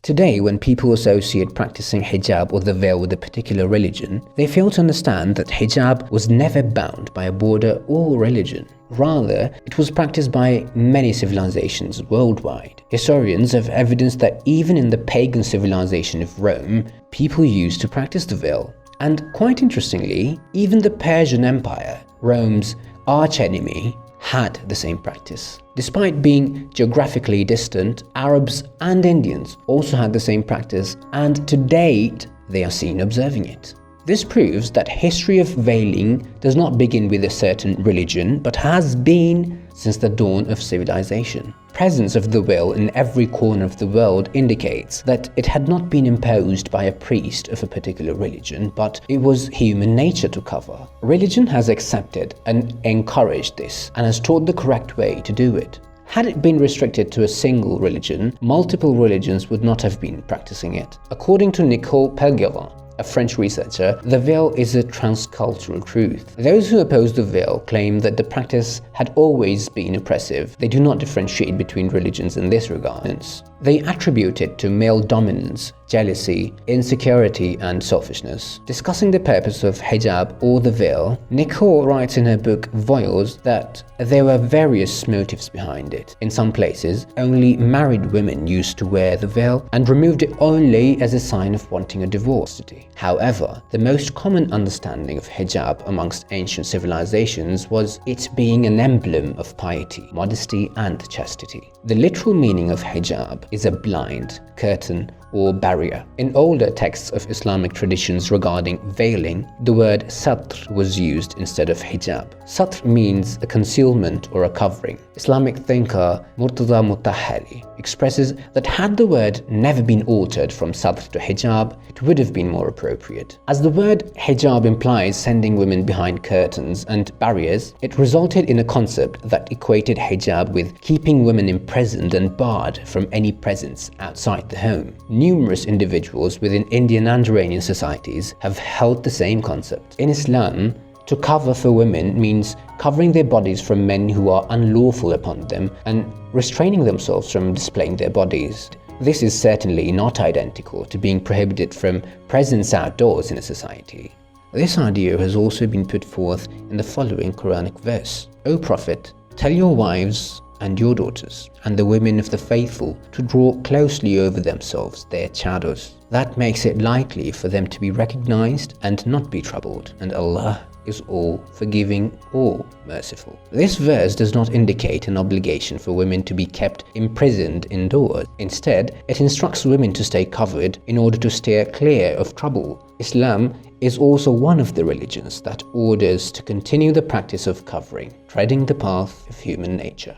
Today, when people associate practicing hijab or the veil with a particular religion, they fail to understand that hijab was never bound by a border or religion. Rather, it was practiced by many civilizations worldwide. Historians have evidence that even in the pagan civilization of Rome, people used to practice the veil. And quite interestingly, even the Persian Empire, Rome's archenemy, had the same practice. Despite being geographically distant, Arabs and Indians also had the same practice, and to date, they are seen observing it. This proves that history of veiling does not begin with a certain religion, but has been since the dawn of civilization. Presence of the veil in every corner of the world indicates that it had not been imposed by a priest of a particular religion, but it was human nature to cover. Religion has accepted and encouraged this, and has taught the correct way to do it. Had it been restricted to a single religion, multiple religions would not have been practicing it. According to Nicole Pelguerin, a French researcher, the veil is a transcultural truth. Those who oppose the veil claim that the practice had always been oppressive. They do not differentiate between religions in this regard. They attribute it to male dominance, jealousy, insecurity, and selfishness. Discussing the purpose of hijab or the veil, Nicole writes in her book Voiles that there were various motives behind it. In some places, only married women used to wear the veil and removed it only as a sign of wanting a divorce. However, the most common understanding of hijab amongst ancient civilizations was it being an emblem of piety, modesty, and chastity. The literal meaning of hijab is a blind, curtain, or barrier. In older texts of Islamic traditions regarding veiling, the word satr was used instead of hijab. Satr means a concealment or a covering. Islamic thinker Murtaza Mutahhari expresses that had the word never been altered from satr to hijab, it would have been more appropriate. As the word hijab implies sending women behind curtains and barriers, it resulted in a concept that equated hijab with keeping women imprisoned and barred from any presence outside the home. Numerous individuals within Indian and Iranian societies have held the same concept. In Islam, to cover for women means covering their bodies from men who are unlawful upon them and restraining themselves from displaying their bodies. This is certainly not identical to being prohibited from presence outdoors in a society. This idea has also been put forth in the following Quranic verse. O Prophet, tell your wives and your daughters, and the women of the faithful, to draw closely over themselves their chadors. That makes it likely for them to be recognized and not be troubled, and Allah is all forgiving, all merciful. This verse does not indicate an obligation for women to be kept imprisoned indoors. Instead, it instructs women to stay covered in order to steer clear of trouble. Islam is also one of the religions that orders to continue the practice of covering, treading the path of human nature.